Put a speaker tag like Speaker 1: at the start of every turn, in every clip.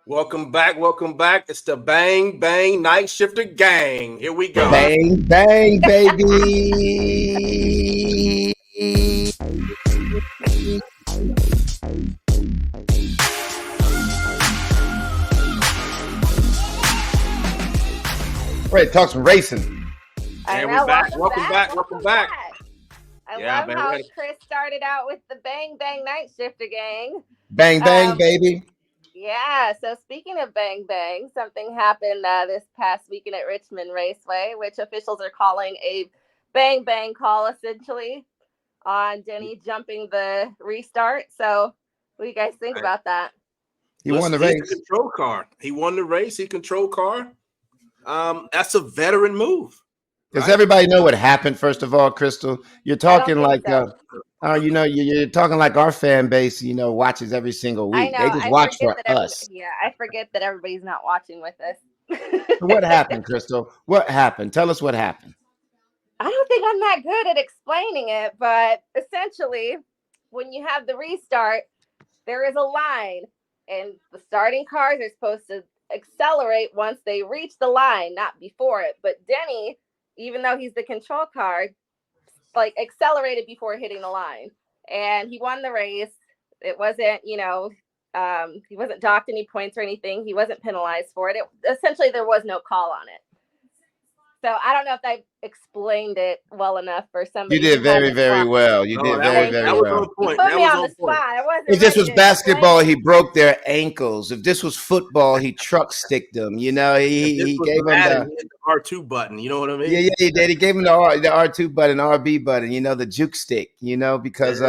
Speaker 1: Welcome back. Welcome back. It's the Bang Bang Night Shifter Gang. Here we go.
Speaker 2: Bang, bang, baby. Ready to talk some racing.
Speaker 1: And we're back. Welcome back. Welcome back.
Speaker 3: I love how Chris started out with the Bang Bang Night Shifter Gang.
Speaker 2: Bang, bang, baby.
Speaker 3: Yeah, so speaking of Bang Bang, something happened this past weekend at Richmond Raceway, which officials are calling a Bang Bang call, essentially, on Denny jumping the restart. So what do you guys think about that?
Speaker 2: He won the race.
Speaker 1: He's the control car. He won the race. He controlled car. That's a veteran move.
Speaker 2: Does everybody know what happened? First of all, Crystal, you're talking like you're talking like our fan base. Watches every single week. They just watch for us.
Speaker 3: I forget that everybody's not watching with us.
Speaker 2: So what happened, Crystal? What happened? Tell us what happened.
Speaker 3: I don't think I'm that good at explaining it, but essentially, when you have the restart, there is a line, and the starting cars are supposed to accelerate once they reach the line, not before it. But Denny, even though he's the control car, accelerated before hitting the line, and he won the race. It wasn't, he wasn't docked any points or anything. He wasn't penalized for it. Essentially, there was no call on it. So I don't know if I explained it well enough for somebody.
Speaker 2: You did very, very well. You did very, very well.
Speaker 3: You put me on the spot.
Speaker 2: If this was basketball, he broke their ankles. If this was football, he truck sticked them. He gave them
Speaker 1: the R2 button. You know what I mean?
Speaker 2: Yeah, he did. He gave him the R2 button, RB button. The juke stick. Because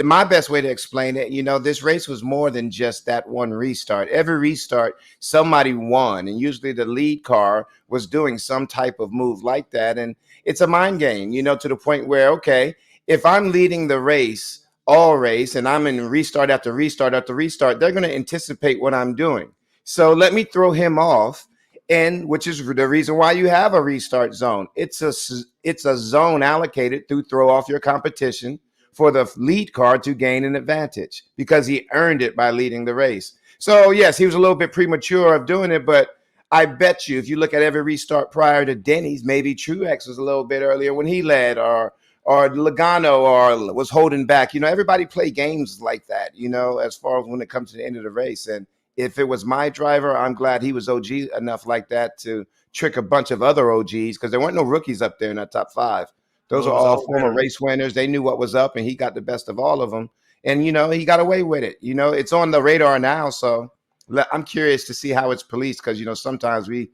Speaker 2: my best way to explain it, this race was more than just that one restart. Every restart, somebody won, and usually the lead car was doing some type of move like that. And it's a mind game, to the point where, okay, if I'm leading the race, all race, and I'm in restart after restart after restart, they're going to anticipate what I'm doing. So let me throw him off, and which is the reason why you have a restart zone. It's a zone allocated to throw off your competition for the lead car to gain an advantage because he earned it by leading the race. So yes, he was a little bit premature of doing it, but I bet you if you look at every restart prior to Denny's, maybe Truex was a little bit earlier when he led, or Logano or was holding back. Everybody play games like that, as far as when it comes to the end of the race. And if it was my driver, I'm glad he was OG enough like that to trick a bunch of other OGs, because there weren't no rookies up there in that top five. Those are all former race winners. They knew what was up, and he got the best of all of them. And, he got away with it. It's on the radar now. So I'm curious to see how it's policed, because, sometimes we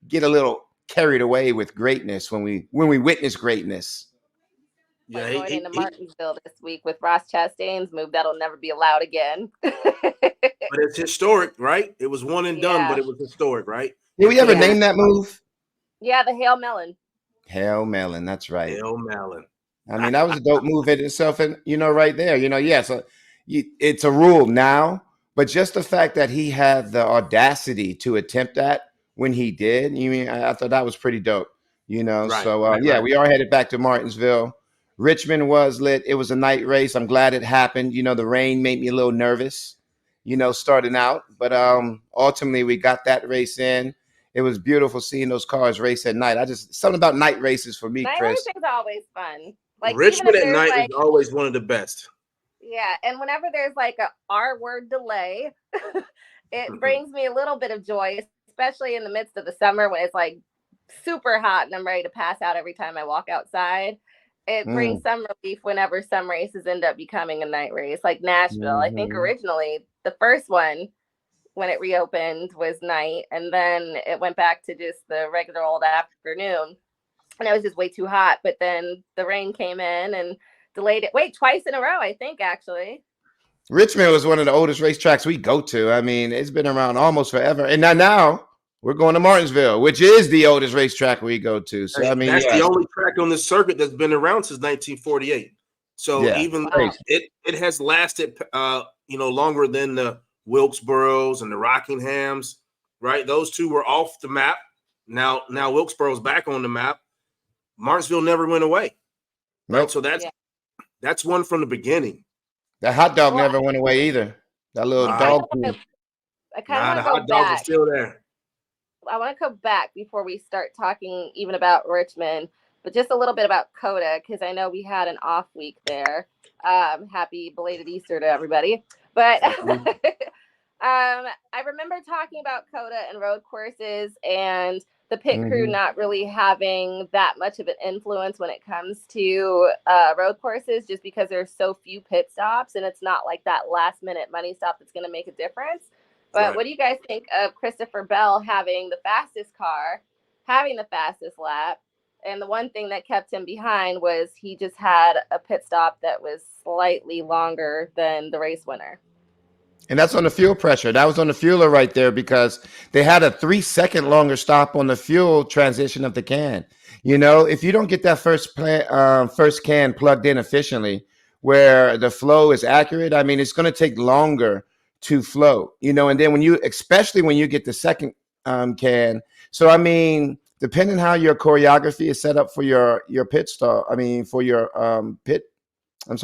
Speaker 2: get a little carried away with greatness when we witness greatness.
Speaker 3: Yeah, going into Martinsville this week with Ross Chastain's move, that'll never be allowed again.
Speaker 1: But it's historic, right? It was one and done, but it was historic, right?
Speaker 2: Did we ever name that move?
Speaker 3: Yeah, the Hail Melon.
Speaker 2: Hail Melon, that's right.
Speaker 1: Hail Melon.
Speaker 2: I mean, that was a dope move in itself, and right there, it's a rule now, but just the fact that he had the audacity to attempt that when he did, I thought that was pretty dope. Right, so we are headed back to Martinsville. Richmond was lit. It was a night race. I'm glad it happened. The rain made me a little nervous, starting out, but ultimately we got that race in. It was beautiful seeing those cars race at night. Something about night races for me,
Speaker 3: night
Speaker 2: Chris.
Speaker 3: Night racing is always fun.
Speaker 1: Richmond at night is always one of the best.
Speaker 3: Yeah, and whenever there's a R-word delay, it brings me a little bit of joy, especially in the midst of the summer when it's super hot and I'm ready to pass out every time I walk outside. It brings some relief whenever some races end up becoming a night race, like Nashville. I think originally the first one, when it reopened, was night, and then it went back to just the regular old afternoon, and it was just way too hot. But then the rain came in and delayed it twice in a row, I think, actually.
Speaker 2: Richmond was one of the oldest racetracks we go to. I mean, it's been around almost forever, and now we're going to Martinsville, which is the oldest racetrack we go to. So I mean,
Speaker 1: that's the only track on the circuit that's been around since 1948. So even it has lasted longer than the Wilkesboros and the Rockinghams, right? Those two were off the map. Now Wilkesboro's back on the map. Martinsville never went away. Right?
Speaker 2: Nope.
Speaker 1: So that's one from the beginning.
Speaker 2: That hot dog never went away either. That little dog food.
Speaker 3: I kind of
Speaker 1: the
Speaker 3: want to
Speaker 1: hot
Speaker 3: go
Speaker 1: dogs are
Speaker 3: back.
Speaker 1: still there.
Speaker 3: I want to go back before we start talking even about Richmond, but just a little bit about COTA, because I know we had an off week there. Happy belated Easter to everybody. But I remember talking about COTA and road courses and the pit crew not really having that much of an influence when it comes to road courses, just because there's so few pit stops and it's not like that last minute money stop that's going to make a difference. But what do you guys think of Christopher Bell having the fastest car, having the fastest lap? And the one thing that kept him behind was he just had a pit stop that was slightly longer than the race winner.
Speaker 2: And that's on the fuel pressure. That was on the fueler right there, because they had a 3-second longer stop on the fuel transition of the can. You know, if you don't get that first can plugged in efficiently, where the flow is accurate, I mean, it's going to take longer to flow, you know, and then especially when you get the second can. So, I mean, depending how your choreography is set up for your pit stop, for your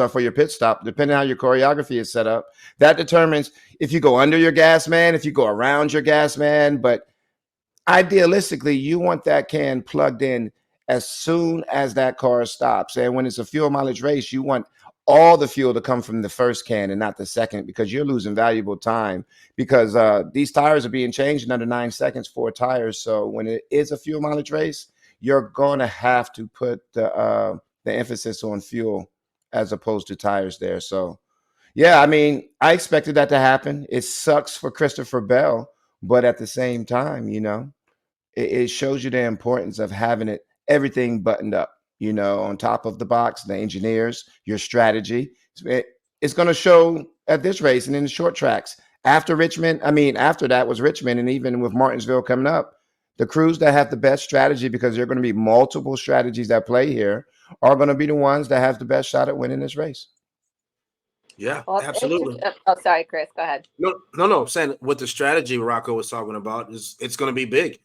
Speaker 2: for your pit stop, depending on how your choreography is set up, that determines if you go under your gas man, if you go around your gas man. But idealistically, you want that can plugged in as soon as that car stops. And when it's a fuel mileage race, you want all the fuel to come from the first can and not the second, because you're losing valuable time, because these tires are being changed in under 9 seconds, 4 tires. So when it is a fuel mileage race, you're going to have to put the emphasis on fuel as opposed to tires there. So, yeah, I mean, I expected that to happen. It sucks for Christopher Bell, but at the same time, you know, it shows you the importance of having everything buttoned up, you know, on top of the box, the engineers, your strategy. It's going to show at this race and in the short tracks. After that was Richmond, and even with Martinsville coming up, the crews that have the best strategy, because there are going to be multiple strategies that play here, are going to be the ones that have the best shot at winning this race.
Speaker 1: Yeah, absolutely.
Speaker 3: Oh, sorry, Chris. Go ahead.
Speaker 1: No. Saying what the strategy Rocko was talking about is it's going to be big.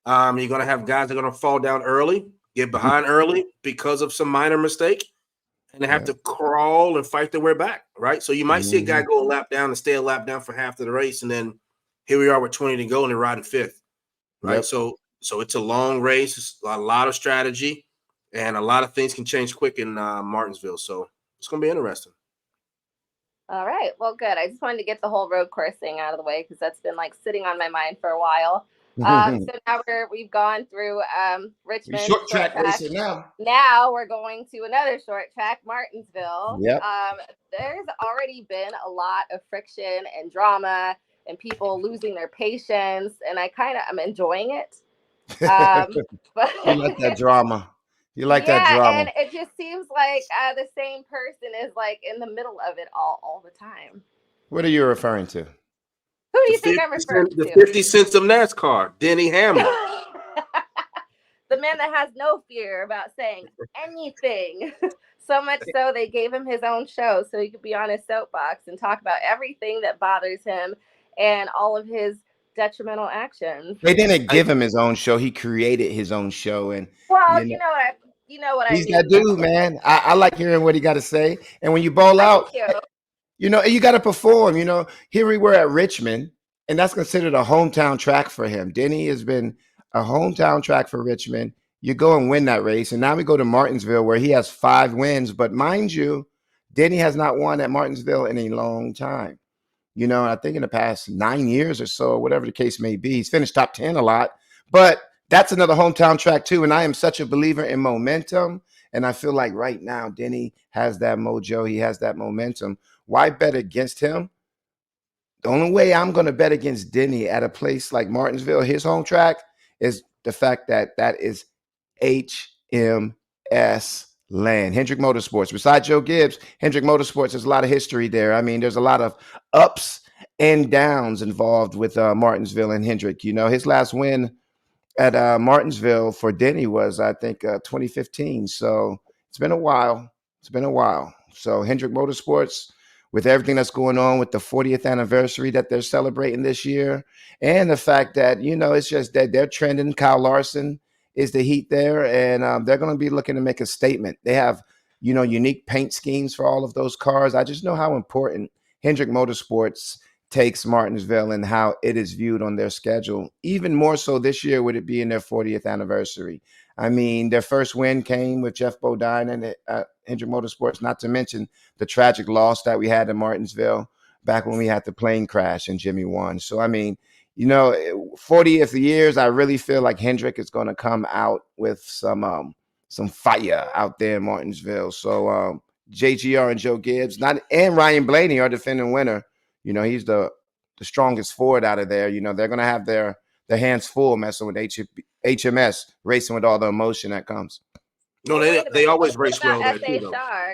Speaker 1: You're going to have guys that are going to fall down early, get behind early because of some minor mistake, and they have to crawl and fight their way back, right? So you might see a guy go a lap down and stay a lap down for half of the race, and then here we are with 20 to go and they're riding fifth, right? Yep. So it's a long race, it's a lot of strategy, and a lot of things can change quick in Martinsville. So it's going to be interesting.
Speaker 3: All right. Well, good. I just wanted to get the whole road course thing out of the way, because that's been like sitting on my mind for a while. So now we've gone through Richmond.
Speaker 2: Short track racing now.
Speaker 3: Now we're going to another short track, Martinsville.
Speaker 2: Yep.
Speaker 3: There's already been a lot of friction and drama and people losing their patience, and I'm enjoying it.
Speaker 2: But you like that drama. You like that drama.
Speaker 3: And it just seems like the same person is like in the middle of it all the time.
Speaker 2: What are you referring to?
Speaker 3: Who do you think I'm referring to?
Speaker 1: The 50 cents of NASCAR, Denny Hamlin.
Speaker 3: The man that has no fear about saying anything. So much so they gave him his own show so he could be on his soapbox and talk about everything that bothers him and all of his detrimental actions.
Speaker 2: They didn't give him his own show. He created his own show. And
Speaker 3: you know what I mean.
Speaker 2: He's that dude, man. I like hearing what he got to say. And when you bowl out, you know, you got to perform. You know, here we were at Richmond, and that's considered a hometown track for him. Denny has been a hometown track for Richmond. You go and win that race. And now we go to Martinsville, where he has 5 wins. But mind you, Denny has not won at Martinsville in a long time. You know, I think in the past 9 years or so, whatever the case may be, he's finished top 10 a lot. But that's another hometown track too. And I am such a believer in momentum. And I feel like right now, Denny has that mojo. He has that momentum. Why bet against him? The only way I'm going to bet against Denny at a place like Martinsville, his home track, is the fact that that is HMS land. Hendrick Motorsports. Besides Joe Gibbs, Hendrick Motorsports, there's a lot of history there. I mean, there's a lot of ups and downs involved with Martinsville and Hendrick. You know, his last win at Martinsville for Denny was, I think, 2015. So it's been a while. So Hendrick Motorsports, with everything that's going on with the 40th anniversary that they're celebrating this year, and the fact that, you know, it's just that they're trending. Kyle Larson is the heat there, and they're going to be looking to make a statement. They have, you know, unique paint schemes for all of those cars. I just know how important Hendrick Motorsports takes Martinsville and how it is viewed on their schedule. Even more so this year, would it be in their 40th anniversary? I mean, their first win came with Jeff Bodine and Hendrick Motorsports, not to mention the tragic loss that we had in Martinsville back when we had the plane crash and Jimmy won. So, I mean, 40th years, I really feel like Hendrick is going to come out with some fire out there in Martinsville. So JGR and Joe Gibbs, and Ryan Blaney are defending winner. He's the strongest Ford out of there. They're going to have their hands full messing with HMS, racing with all the emotion that comes.
Speaker 1: No, they always race well there too, though.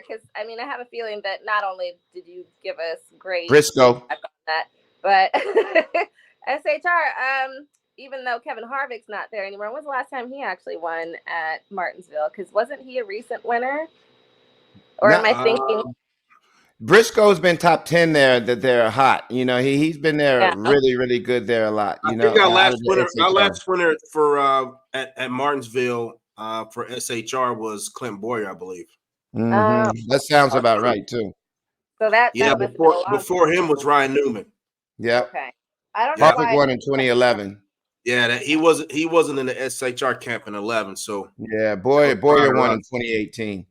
Speaker 3: Because I have a feeling that not only did you give us great
Speaker 2: Briscoe
Speaker 3: on that, but SHR. Even though Kevin Harvick's not there anymore, when was the last time he actually won at Martinsville? Because wasn't he a recent winner? Or am I thinking?
Speaker 2: Briscoe's been top 10 there. That they're hot. He's been there really, really good there a lot.
Speaker 1: I think our last winner for at Martinsville for SHR was Clint Boyer, I believe.
Speaker 2: Mm-hmm. That sounds about right too.
Speaker 3: So that
Speaker 1: before him was Ryan Newman.
Speaker 2: Yeah.
Speaker 3: Okay. I don't know.
Speaker 2: Harvick won in 2011.
Speaker 1: Yeah, he wasn't in the SHR camp in 11. So
Speaker 2: Boyer won in 2018.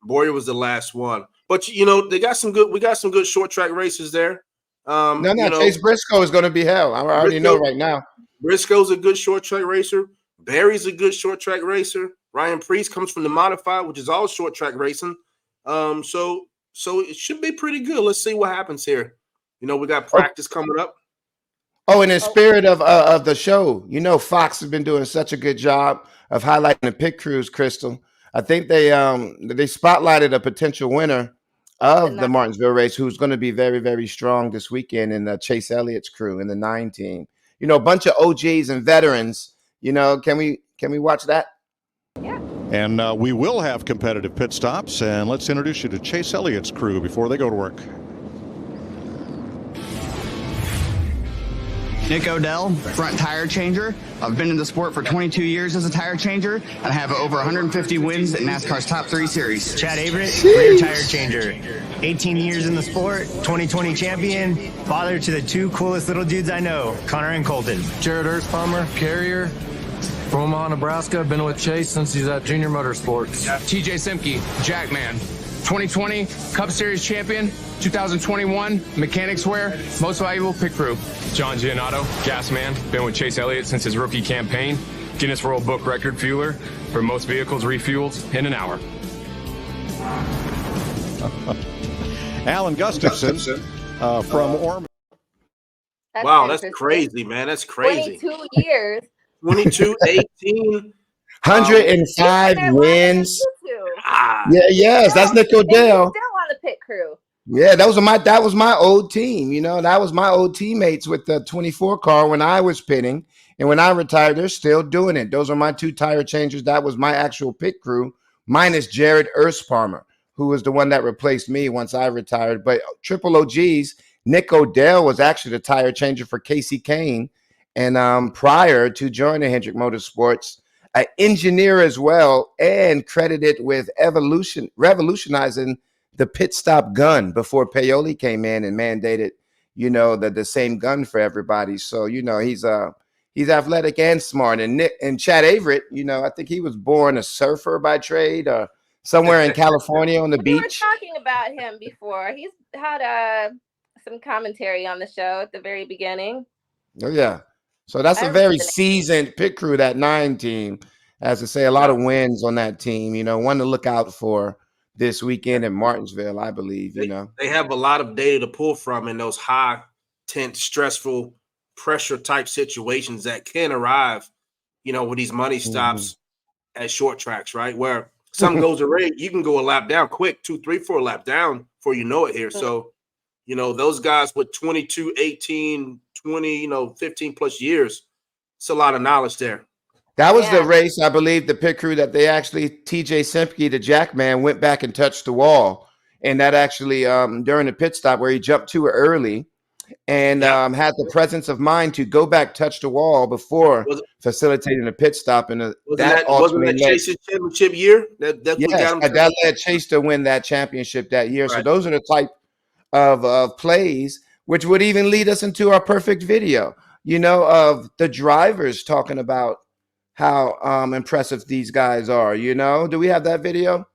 Speaker 1: Boyer was the last one. But they got some good. We got some good short track races there.
Speaker 2: Chase Briscoe is going to be hell. I already know right now.
Speaker 1: Briscoe's a good short track racer. Barry's a good short track racer. Ryan Priest comes from the modified, which is all short track racing. So it should be pretty good. Let's see what happens here. We got practice coming up.
Speaker 2: Oh, and in spirit of the show, Fox has been doing such a good job of highlighting the pit crews, Crystal. I think they spotlighted a potential winner of the Martinsville race who's going to be very, very strong this weekend in Chase Elliott's crew in the 9 team. A bunch of OGs and veterans. Can we watch that?
Speaker 3: Yeah.
Speaker 4: And we will have competitive pit stops. And let's introduce you to Chase Elliott's crew before they go to work.
Speaker 5: Nick Odell, front tire changer. I've been in the sport for 22 years as a tire changer, and I have over 150 wins in NASCAR's top 3 series.
Speaker 6: Chad Averett, rear tire changer. 18 years in the sport, 2020 champion, father to the 2 coolest little dudes I know, Connor and Colton.
Speaker 7: Jared Earthpalmer, carrier. From Omaha, Nebraska. Been with Chase since he's at Junior Motorsports.
Speaker 8: TJ Simke, Jackman. 2020 Cup Series champion, 2021 Mechanics Wear, most valuable pit crew.
Speaker 9: John Giannato, gas man, been with Chase Elliott since his rookie campaign. Guinness World Book record fueler for most vehicles refueled in an hour.
Speaker 4: Alan Gustafson from Ormond.
Speaker 1: Wow, that's crazy, man. That's crazy.
Speaker 3: 22 years.
Speaker 1: 22, 18.
Speaker 2: 105 wins. That's Nick Odell.
Speaker 3: Still on the pit crew.
Speaker 2: Yeah, that was my old team. That was my old teammates with the 24 car when I was pitting. And when I retired, they're still doing it. Those are my 2 tire changers. That was my actual pit crew, minus Jared Earthpalmer, who was the one that replaced me once I retired. But triple OGs, Nick Odell was actually the tire changer for Casey Kane. And prior to joining Hendrick Motorsports, an engineer as well, and credited with revolutionizing the pit stop gun before Paoli came in and mandated, the same gun for everybody. So, he's athletic and smart. And Chad Averett, I think he was born a surfer by trade or somewhere in California on the beach.
Speaker 3: We were talking about him before. He's had some commentary on the show at the very beginning.
Speaker 2: Oh, yeah. So that's a very seasoned pit crew, that 9 team. As I say, a lot of wins on that team, one to look out for this weekend in Martinsville, I believe,
Speaker 1: They have a lot of data to pull from in those high, tense, stressful, pressure type situations that can arrive, with these money stops at short tracks, right? Where something goes awry, you can go a lap down quick, 2, 3, 4 lap down before you know it here. So, those guys with 22, 18, 20, 15 plus years, it's a lot of knowledge there.
Speaker 2: That was the race, I believe, the pit crew that they actually, TJ Simke, the Jackman, went back and touched the wall. And that actually, during the pit stop where he jumped too early and had the presence of mind to go back, touch the wall before facilitating a pit stop. And
Speaker 1: wasn't that Chase's championship year?
Speaker 2: That led Chase to win that championship that year. Right. So those are the type of plays which would even lead us into our perfect video, of the drivers talking about how impressive these guys are. Do we have that video?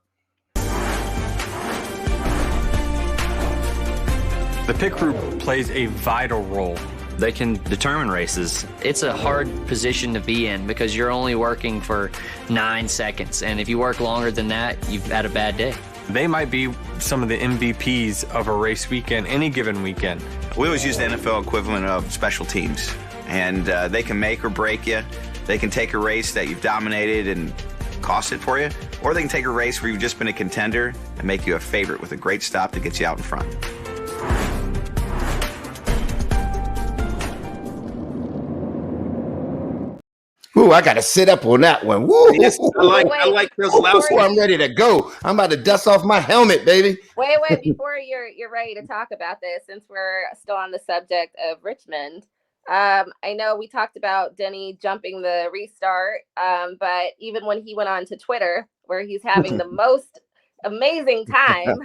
Speaker 10: The pit crew plays a vital role.
Speaker 11: They can determine races. It's a hard position to be in because you're only working for 9 seconds. And if you work longer than that, you've had a bad day.
Speaker 10: They might be some of the MVPs of a race weekend, any given weekend.
Speaker 12: We always use the NFL equivalent of special teams. And they can make or break you. They can take a race that you've dominated and cost it for you. Or they can take a race where you've just been a contender and make you a favorite with a great stop that gets you out in front.
Speaker 2: Ooh, I got to sit up on that one. Woo!
Speaker 1: Yes, I like Keselowski.
Speaker 2: I'm ready to go. I'm about to dust off my helmet, baby.
Speaker 3: Wait, before you're ready to talk about this, since we're still on the subject of Richmond, I know we talked about Denny jumping the restart, but even when he went on to Twitter, where he's having the most amazing time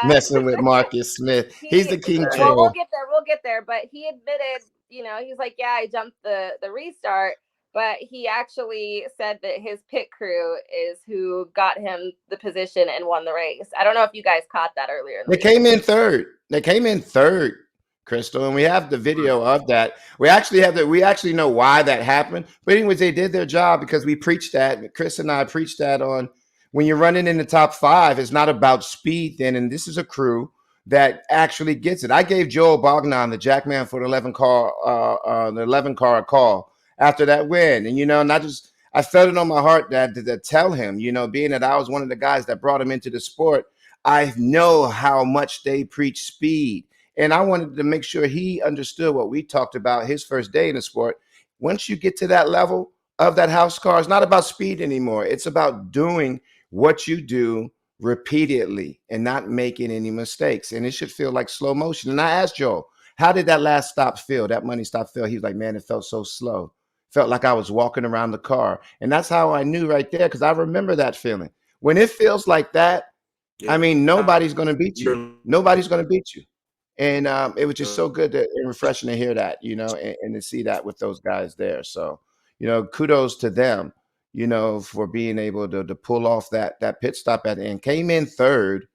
Speaker 2: messing with Marcus Smith. He's the king troll.
Speaker 3: We'll get there. But he admitted, he's like, yeah, I jumped the restart, but he actually said that his pit crew is who got him the position and won the race. I don't know if you guys caught that earlier.
Speaker 2: They came in third, Crystal, and we have the video of that. We actually know why that happened. But anyways, they did their job because we preached that. Chris and I preached that on when you're running in the top 5, it's not about speed then. And this is a crew that actually gets it. I gave Joel Bognan, the Jackman for the 11 car a call after that win. And, and I felt it on my heart that to tell him, being that I was one of the guys that brought him into the sport, I know how much they preach speed. And I wanted to make sure he understood what we talked about his first day in the sport. Once you get to that level of that house car, it's not about speed anymore. It's about doing what you do repeatedly and not making any mistakes. And it should feel like slow motion. And I asked Joel, how did that last stop feel? That money stop feel? He was like, man, it felt so slow. Felt like I was walking around the car. And that's how I knew right there, because I remember that feeling. When it feels like that, I mean, nobody's going to beat you. Nobody's going to beat you. And it was just so good and refreshing to hear that, and to see that with those guys there. So, kudos to them, for being able to pull off that pit stop at the end. Came in third,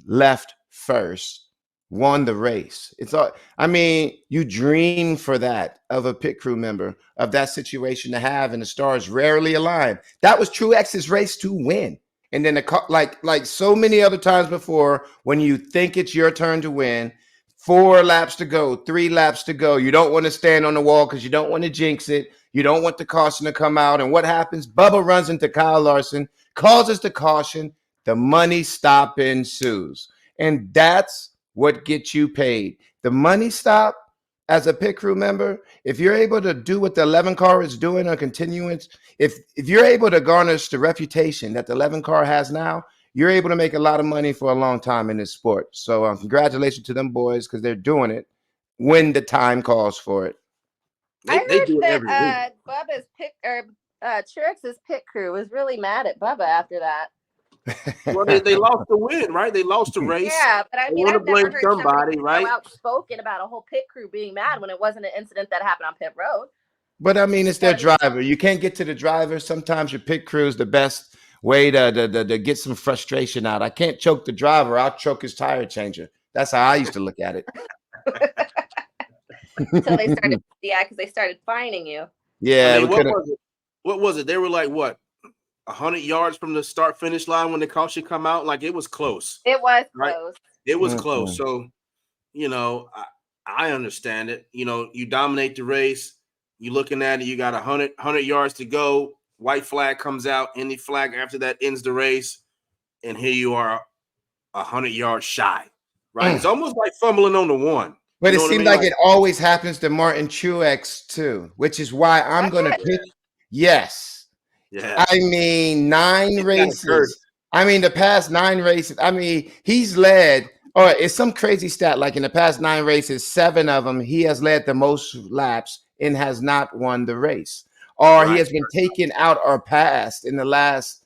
Speaker 2: left first, won the race. You dream for that of a pit crew member, of that situation to have, and the stars rarely align. That was Truex's race to win. And then like so many other times before, when you think it's your turn to win, 4 laps to go, 3 laps to go. You don't want to stand on the wall because you don't want to jinx it. You don't want the caution to come out. And what happens? Bubba runs into Kyle Larson, causes the caution. The money stop ensues. And that's what gets you paid. The money stop as a pit crew member, if you're able to do what the 11 car is doing on continuance, if you're able to garnish the reputation that the 11 car has now, you're able to make a lot of money for a long time in this sport. So congratulations to them boys, because they're doing it when the time calls for it.
Speaker 3: I heard that Bubba's Truex's pit crew was really mad at Bubba after that.
Speaker 1: Well, they lost the win, right? They lost the race.
Speaker 3: Yeah, but I mean, I've never heard somebody
Speaker 1: right?
Speaker 3: so outspoken about a whole pit crew being mad when it wasn't an incident that happened on pit road.
Speaker 2: But I mean, it's their driver. You can't get to the driver. Sometimes your pit crew is the best way to get some frustration out. I can't choke the driver. I'll choke his tire changer. That's how I used to look at it.
Speaker 3: Until they started, because they started fining you.
Speaker 2: Yeah.
Speaker 1: I mean, what was it? They were like, what, 100 yards from the start-finish line when the caution come out? Like, it was close.
Speaker 3: It was
Speaker 1: right?
Speaker 3: close.
Speaker 1: It was close. So, I understand it. You dominate the race. You're looking at it. You got 100 yards to go. White flag comes out. Any flag after that ends the race. And here you are 100 yards shy. Right? It's almost like fumbling on the one.
Speaker 2: But it seems like it always happens to Martin Truex too, which is why I'm going to pick. Yes.
Speaker 1: Yeah.
Speaker 2: I mean, 9 races. I mean, the past 9 races. I mean, he's led, or it's some crazy stat. Like in the past 9 races, 7 of them, he has led the most laps and has not won the race. Or he has been taken out or passed in the last,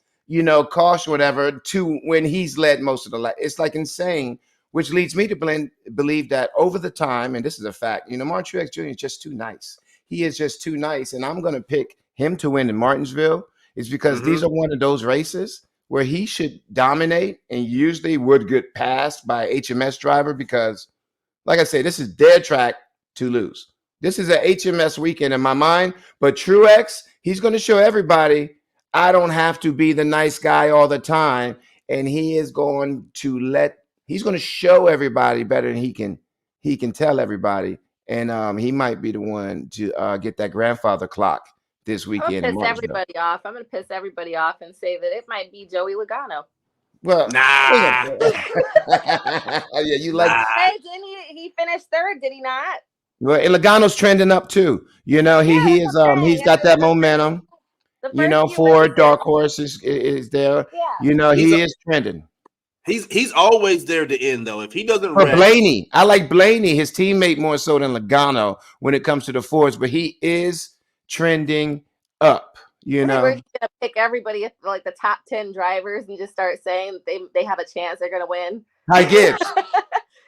Speaker 2: caution, whatever, to when he's led most of the laps. It's like insane which leads me to believe that over the time, and this is a fact, Martin Truex Jr. is just too nice. He is just too nice, and I'm going to pick him to win in Martinsville is because these are one of those races where he should dominate and usually would get passed by HMS driver because, like I say, this is their track to lose. This is an HMS weekend in my mind, but Truex, he's going to show everybody I don't have to be the nice guy all the time, and he is going to show everybody better than he can tell everybody, and he might be the one to get that grandfather clock this weekend.
Speaker 3: I'm gonna piss everybody off and say that it might be Joey Logano.
Speaker 2: Well,
Speaker 1: nah.
Speaker 2: Yeah, you like?
Speaker 3: Hey, didn't he finished third? Did he not?
Speaker 2: Well, and Logano's trending up too. He is he's got that momentum. Ford Dark Horse is there. Yeah. He is trending.
Speaker 1: He's always there to end though. If he doesn't
Speaker 2: rest. Blaney, I like Blaney, his teammate more so than Logano when it comes to the Fords, but he is trending up.
Speaker 3: We're gonna pick everybody like the top 10 drivers and just start saying they have a chance they're gonna win.
Speaker 2: Ty Gibbs.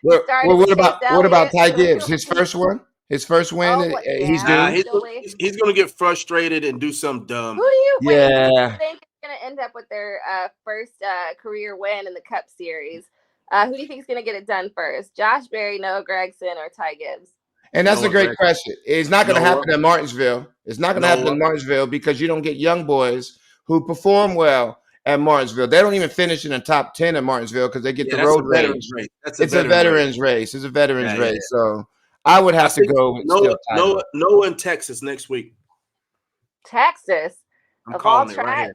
Speaker 2: What about Ty Gibbs? His first one? His first win? He's
Speaker 1: going to get frustrated and do something dumb.
Speaker 3: Who do you think is going to end up with their first career win in the Cup Series? Who do you think is going to get it done first? Josh Berry, Noah Gragson, or Ty Gibbs?
Speaker 2: And that's a great question. It's not going to happen in Martinsville. It's not going to happen in Martinsville because you don't get young boys who perform well at Martinsville. They don't even finish in the top 10 at Martinsville because they get the road race. It's a veterans race. It's a veterans race. So I would have to go with
Speaker 1: Noah in Texas next week.
Speaker 3: Texas?
Speaker 1: I'm calling it right here.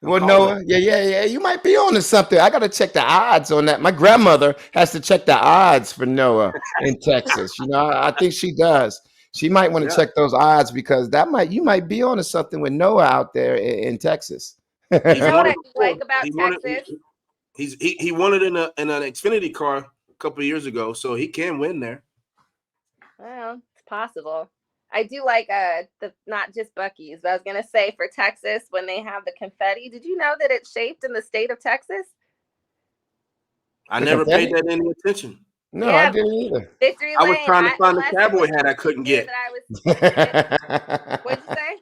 Speaker 2: Well, Noah, yeah. You might be on to something. I got to check the odds on that. My grandmother has to check the odds for Noah in Texas. I think she does. She might want to check those odds because you might be on to something with Noah out there in Texas.
Speaker 3: You know what I like about Texas?
Speaker 1: He won it in an Xfinity car a couple of years ago, so he can win there.
Speaker 3: Well, it's possible. I do like not just Buc-ee's, but I was gonna say for Texas when they have the confetti. Did you know that it's shaped in the state of Texas?
Speaker 1: I never paid that any attention.
Speaker 2: No, I didn't either.
Speaker 3: Victory
Speaker 1: I was
Speaker 3: Lane,
Speaker 1: trying to find the cowboy hat I couldn't get.
Speaker 3: What'd you say?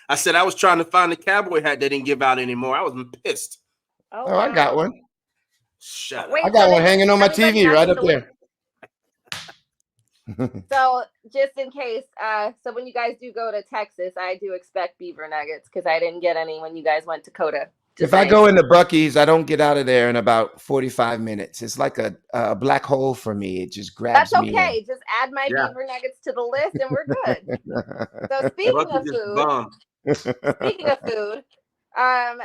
Speaker 1: I said I was trying to find the cowboy hat they didn't give out anymore. I was pissed.
Speaker 2: Oh, I got one.
Speaker 1: Shut up.
Speaker 2: I got one hanging on my TV right up there.
Speaker 3: So just in case, so when you guys do go to Texas, I do expect beaver nuggets because I didn't get any when you guys went to COTA.
Speaker 2: I go into Buc-ee's, I don't get out of there in about 45 minutes. It's like a black hole for me. It just grabs me.
Speaker 3: That's okay. Just add my beaver nuggets to the list and we're good. So speaking of food, and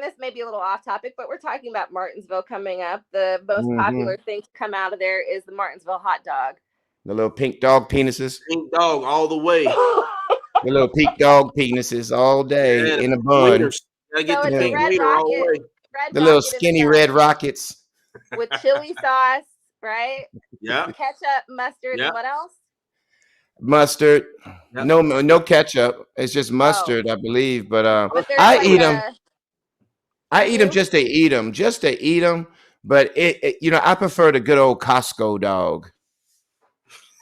Speaker 3: this may be a little off topic, but we're talking about Martinsville coming up. The most popular thing to come out of there is the Martinsville hot dog.
Speaker 2: The little pink dog penises.
Speaker 1: Pink dog all the way.
Speaker 2: The little pink dog penises all day in a bun.
Speaker 1: The
Speaker 2: little skinny red rockets.
Speaker 3: With chili sauce, right?
Speaker 1: Yeah.
Speaker 3: Ketchup, mustard, and what else?
Speaker 2: Mustard. Yep. No ketchup. It's just mustard, I believe. But I eat them. I eat them just to eat them. But I prefer the good old Costco dog.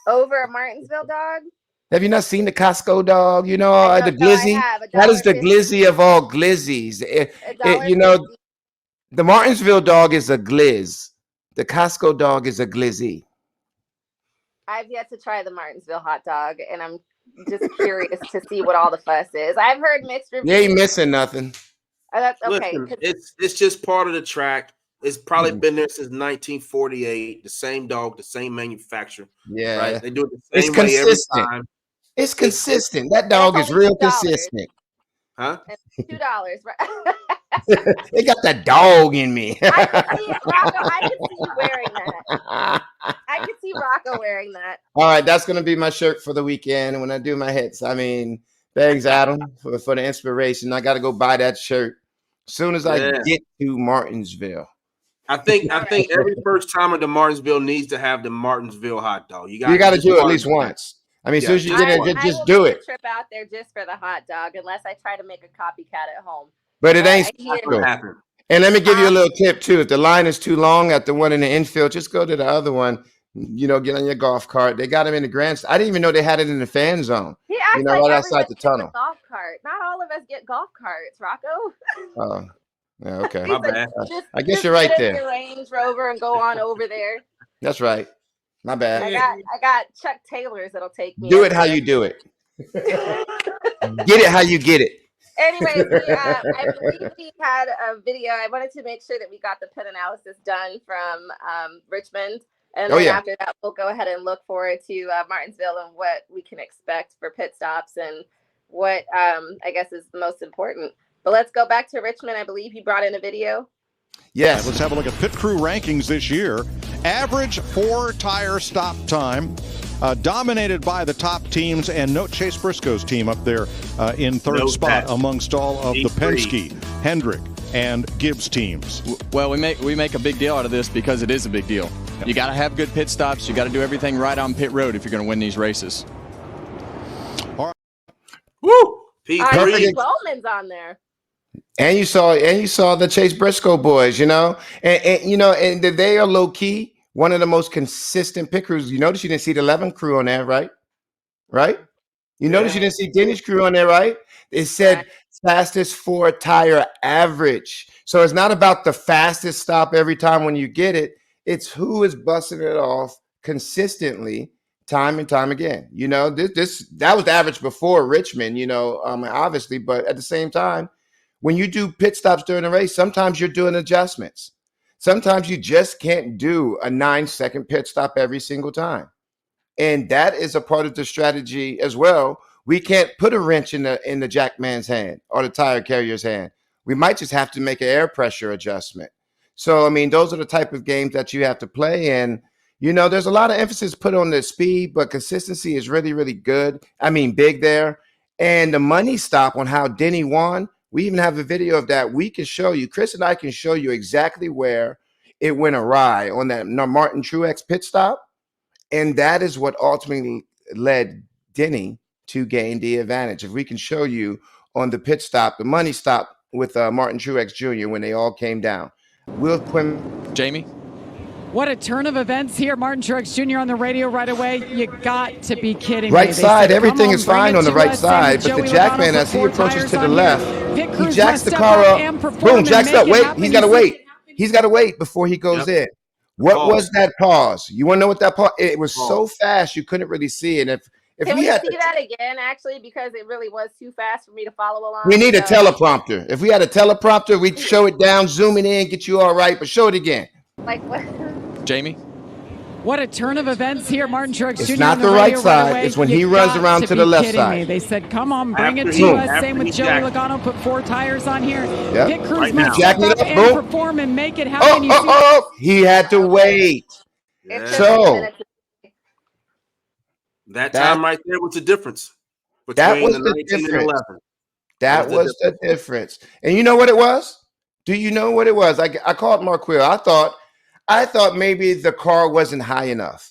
Speaker 3: Over a Martinsville dog?
Speaker 2: Have you not seen the Costco dog? The glizzy? That is the glizzy of all glizzies. The Martinsville dog is a glizz. The Costco dog is a glizzy.
Speaker 3: I've yet to try the Martinsville hot dog, and I'm just curious to see what all the fuss is. I've heard mixed reviews.
Speaker 2: You ain't missing nothing.
Speaker 3: That's okay.
Speaker 1: Listen, it's just part of the track. It's probably been there since 1948. The same dog, the same manufacturer.
Speaker 2: Yeah,
Speaker 1: right? They do it the same way every time.
Speaker 2: It's consistent. That dog is real consistent.
Speaker 1: Huh?
Speaker 3: $2, right?
Speaker 2: They got that dog in me.
Speaker 3: I can see it, Rocko. I can see you wearing that. I can see Rocko wearing that.
Speaker 2: All right, that's gonna be my shirt for the weekend. And when I do my hits, thanks, Adam, for the inspiration. I got to go buy that shirt as soon as I get to Martinsville.
Speaker 1: I think every first timer to Martinsville needs to have the Martinsville hot dog. You got to
Speaker 2: do it at least once. As soon as you get in, just do it.
Speaker 3: Trip out there just for the hot dog, unless I try to make a copycat at home.
Speaker 2: But it ain't special. And let me give you a little tip too. If the line is too long at the one in the infield, just go to the other one. Get on your golf cart. They got them in the grandstand. I didn't even know they had it in the fan zone.
Speaker 3: He acts like
Speaker 2: right outside the tunnel.
Speaker 3: Golf cart. Not all of us get golf carts, Rocko.
Speaker 2: Oh, yeah, okay.
Speaker 1: My bad.
Speaker 2: I guess you're right there.
Speaker 3: Your Range Rover and go on over there.
Speaker 2: That's right. My bad.
Speaker 3: I got Chuck Taylors that'll take me.
Speaker 2: Do it how you do it. Get it how you get it.
Speaker 3: Anyways, I believe we had a video. I wanted to make sure that we got the pit analysis done from Richmond. And then after that, we'll go ahead and look forward to Martinsville and what we can expect for pit stops and what I guess is the most important. But let's go back to Richmond. I believe you brought in a video.
Speaker 4: Yes. Let's have a look at pit crew rankings this year. Average 4-tire stop time, dominated by the top teams, and note Chase Briscoe's team up there in third spot amongst all of the Penske, Hendrick, and Gibbs teams.
Speaker 13: Well, we make a big deal out of this because it is a big deal. You got to have good pit stops. You got to do everything right on pit road if you're going to win these races.
Speaker 4: All right.
Speaker 1: Woo!
Speaker 3: Bowman's on there.
Speaker 2: And you saw the Chase Briscoe boys, and they are low key one of the most consistent pit crews. You notice you didn't see the 11 crew on there, right? Right? You notice you didn't see Denny's crew on there, right? It said fastest 4-tire average. So it's not about the fastest stop every time when you get it. It's who is busting it off consistently, time and time again. That was the average before Richmond, obviously, but at the same time, when you do pit stops during a race, sometimes you're doing adjustments. Sometimes you just can't do a 9-second pit stop every single time. And that is a part of the strategy as well. We can't put a wrench in the jackman's hand or the tire carrier's hand. We might just have to make an air pressure adjustment. So, those are the type of games that you have to play. And, there's a lot of emphasis put on the speed, but consistency is really, really good. Big there. And the money stop on how Denny won, we even have a video of that. We can show you, Chris and I can show you exactly where it went awry on that Martin Truex pit stop. And that is what ultimately led Denny to gain the advantage. If we can show you on the pit stop, the money stop with Martin Truex Jr. when they all came down.
Speaker 13: Jamie?
Speaker 14: What a turn of events here. Martin Truex Jr. on the radio right away. You got to be kidding me.
Speaker 2: Right side, everything is fine on the right side, but the jackman, as he approaches to the left, he jacks the car up. Boom, jacks up. Wait, he's got to wait. He's got to wait before he goes in. What was that pause? You want to know what that pause? It was so fast you couldn't really see it.
Speaker 3: Can we see that again, actually, because it really was too fast for me to follow along?
Speaker 2: We need a teleprompter. If we had a teleprompter, we'd show it down, zoom it in, get you all right, but show it again.
Speaker 3: Like what?
Speaker 13: Jamie?
Speaker 14: What a turn of events here. Martin Truex Jr.
Speaker 2: It's not the right side. It's when he runs around to the left side.
Speaker 14: They said, come on, bring it to us. Same with Joey Logano. Put 4 tires on here. Pit crews must step up and perform and make it happen.
Speaker 2: He had to wait. So
Speaker 1: that time right there was the difference between the 19 and 11.
Speaker 2: That was the difference. And you know what it was? Do you know what it was? I called Marquil. I thought maybe the car wasn't high enough.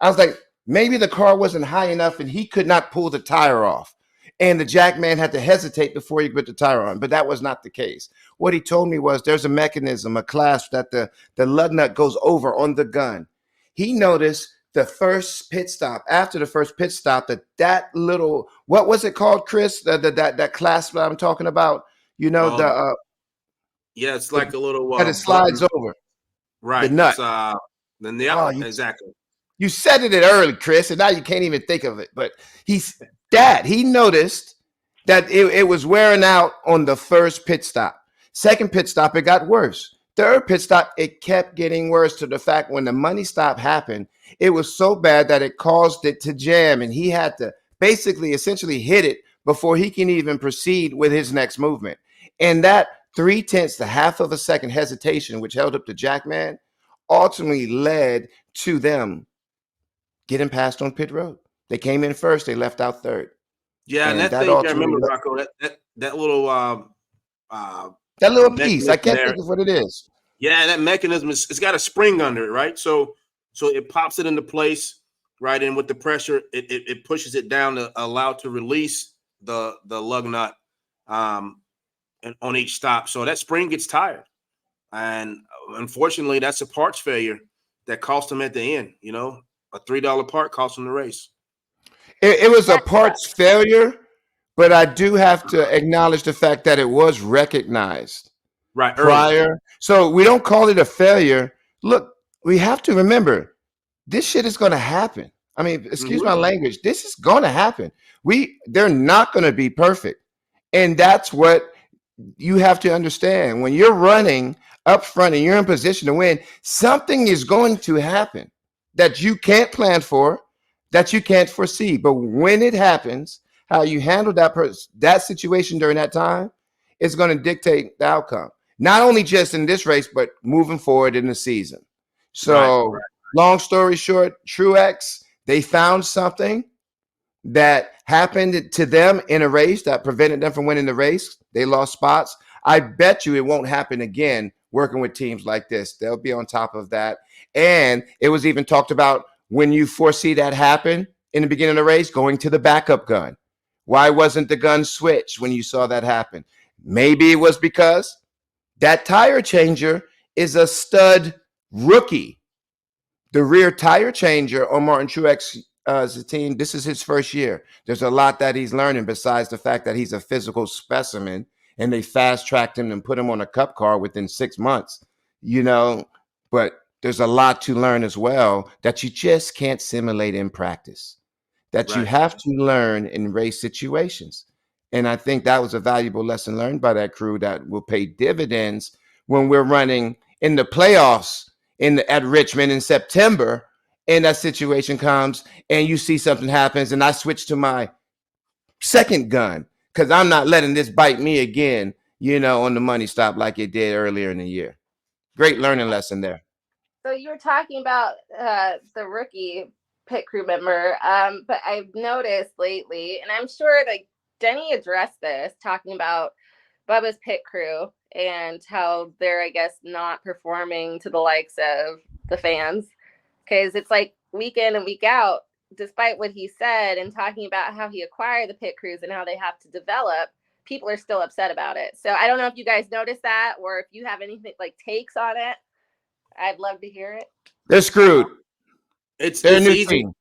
Speaker 2: I was like, maybe the car wasn't high enough and he could not pull the tire off. And the jackman had to hesitate before he put the tire on. But that was not the case. What he told me was there's a mechanism, a clasp that the lug nut goes over on the gun. He noticed the first pit stop, after the first pit stop, that little, what was it called, Chris? That clasp that I'm talking about? Yeah,
Speaker 1: it's like a little
Speaker 2: that it slides over.
Speaker 1: Right.
Speaker 2: The nut.
Speaker 1: Exactly.
Speaker 2: You said it early, Chris, and now you can't even think of it. But he noticed that it was wearing out on the first pit stop. Second pit stop, it got worse. Third pit stop, it kept getting worse to the fact when the money stop happened, it was so bad that it caused it to jam, and he had to essentially hit it before he can even proceed with his next movement. And that 0.3 to half of a second hesitation, which held up the jackman, ultimately led to them getting past on pit road. They came in first, they left out third.
Speaker 1: Yeah, and that thing, I remember, Rocko, that little
Speaker 2: piece. I can't think of what it is.
Speaker 1: Yeah, that mechanism it's got a spring under it, right? So it pops it into place, right? And with the pressure, it pushes it down to allow it to release the lug nut and on each stop. So that spring gets tired. And unfortunately, that's a parts failure that cost them at the end. You know, a $3 part cost them the race.
Speaker 2: It was a parts failure, but I do have to acknowledge the fact that it was recognized prior. Early. So we don't call it a failure. Look, we have to remember this shit is going to happen. I mean, excuse my language. This is going to happen. They're not going to be perfect. And that's what you have to understand. When you're running up front and you're in position to win, something is going to happen that you can't plan for, that you can't foresee. But when it happens, how you handle that situation during that time is going to dictate the outcome. Not only just in this race, but moving forward in the season. So long story short, Truex, they found something that happened to them in a race that prevented them from winning the race. They lost spots. I bet you it won't happen again working with teams like this. They'll be on top of that. And it was even talked about when you foresee that happen in the beginning of the race, going to the backup gun. Why wasn't the gun switched when you saw that happen? Maybe it was because that tire changer is a stud rookie. The rear tire changer on Martin Truex's team, this is his first year. There's a lot that he's learning besides the fact that he's a physical specimen and they fast-tracked him and put him on a cup car within 6 months, you know, but there's a lot to learn as well that you just can't simulate in practice, that you have to learn in race situations. And I think that was a valuable lesson learned by that crew that will pay dividends when we're running in the playoffs at Richmond in September, and that situation comes and you see something happens and I switch to my second gun because I'm not letting this bite me again, you know, on the money stop like it did earlier in the year. Great learning lesson there.
Speaker 3: So you were talking about the rookie pit crew member, but I've noticed lately, and I'm sure like Denny addressed this, talking about Bubba's pit crew and how they're, I guess, not performing to the likes of the fans, because it's like week in and week out, despite what he said and talking about how he acquired the pit crews and how they have to develop, people are still upset about it. So I don't know if you guys noticed that or if you have anything like takes on it. I'd love to hear it.
Speaker 2: They're screwed.
Speaker 1: It's
Speaker 2: their new
Speaker 1: easy.
Speaker 2: team.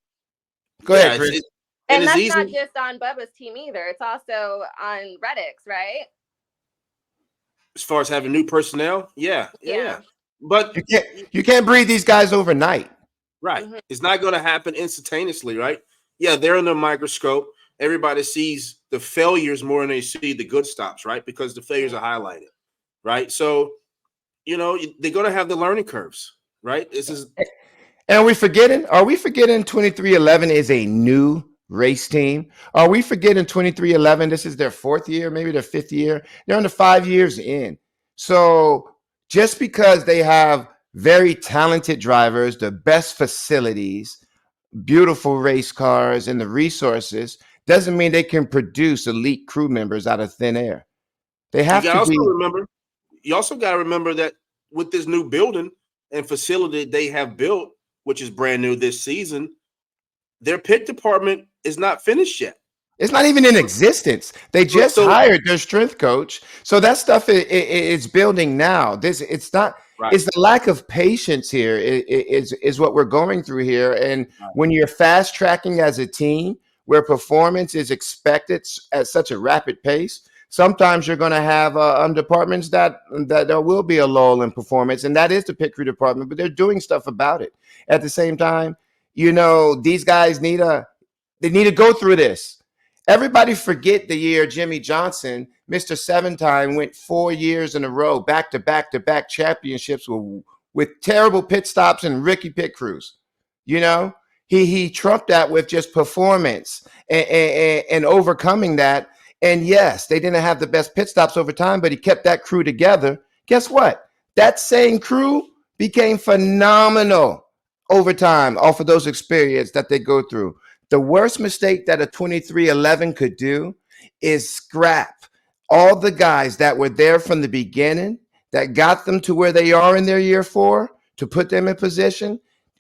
Speaker 2: Go ahead, Chris.
Speaker 3: And that's easy. Not just on Bubba's team either. It's also on Reddick's, right?
Speaker 1: As far as having new personnel, yeah. But
Speaker 2: you can't breed these guys overnight.
Speaker 1: Right. Mm-hmm. It's not going to happen instantaneously, right? Yeah, they're under a microscope. Everybody sees the failures more than they see the good stops, right? Because the failures are highlighted, right? So, you know, they're going to have the learning curves, right? This is.
Speaker 2: And are we forgetting 2311 is a new race team? Are we forgetting 2311? This is their fourth year, maybe their fifth year. They're under 5 years in. So just because they have very talented drivers, the best facilities, beautiful race cars, and the resources, doesn't mean they can produce elite crew members out of thin air. They have to be.
Speaker 1: You also got to remember that with this new building and facility they have built, which is brand new this season, their pit department is not finished yet.
Speaker 2: It's not even in existence. They just hired their strength coach. So that stuff is building now. It's not. Right. It's the lack of patience here is what we're going through here. And when you're fast tracking as a team where performance is expected at such a rapid pace, sometimes you're going to have departments that there will be a lull in performance. And that is the pit crew department, but they're doing stuff about it. At the same time, you know, these guys need to go through this. Everybody forget the year Jimmy Johnson, Mr. 7-time, went 4 years in a row, back-to-back championships with terrible pit stops and rookie pit crews. You know, he trumped that with just performance and overcoming that. And yes, they didn't have the best pit stops over time, but he kept that crew together. Guess what? That same crew became phenomenal over time off of those experiences that they go through. The worst mistake that a 2311 could do is scrap all the guys that were there from the beginning that got them to where they are in their year 4 to put them in position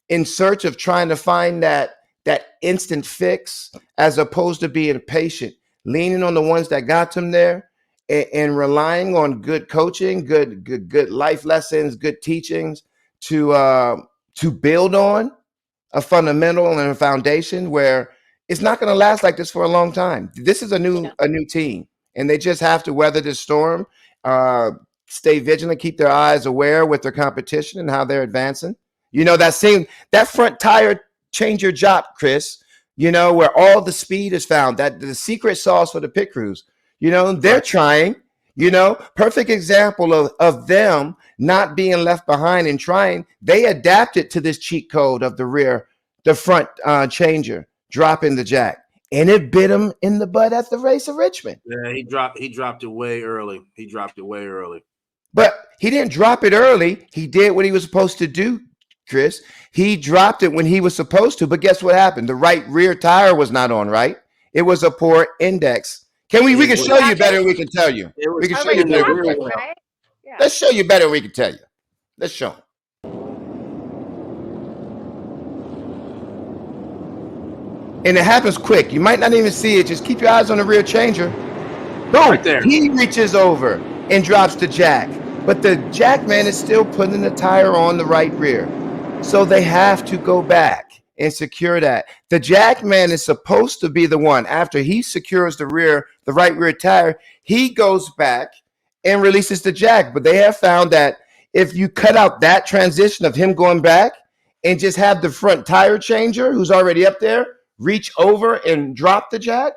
Speaker 2: in search of trying to find that instant fix as opposed to being patient, leaning on the ones that got them there and relying on good coaching, good life lessons, good teachings to build on a fundamental and a foundation where it's not going to last like this for a long time. This is a new team, and they just have to weather this storm, stay vigilant, keep their eyes aware with their competition and how they're advancing. That front tire changer job, Chris, where all the speed is found, that the secret sauce for the pit crews. They're trying, perfect example of them not being left behind and trying. They adapted to this cheat code of the front changer, dropping the jack. And it bit him in the butt at the race of Richmond.
Speaker 1: Yeah, he dropped it way early.
Speaker 2: But he didn't drop it early. He did what he was supposed to do, Chris. He dropped it when he was supposed to. But guess what happened? The right rear tire was not on, right? It was a poor index. We can show you better than we can tell you. We can show you better.
Speaker 3: Right? Yeah.
Speaker 2: Let's show you better than we can tell you. Let's show him. And it happens quick. You might not even see it. Just keep your eyes on the rear changer. Boom.
Speaker 1: Right there.
Speaker 2: He reaches over and drops the jack. But the jack man is still putting the tire on the right rear. So they have to go back and secure that. The jack man is supposed to be the one, after he secures the right rear tire, he goes back and releases the jack. But they have found that if you cut out that transition of him going back and just have the front tire changer, who's already up there, reach over and drop the jack,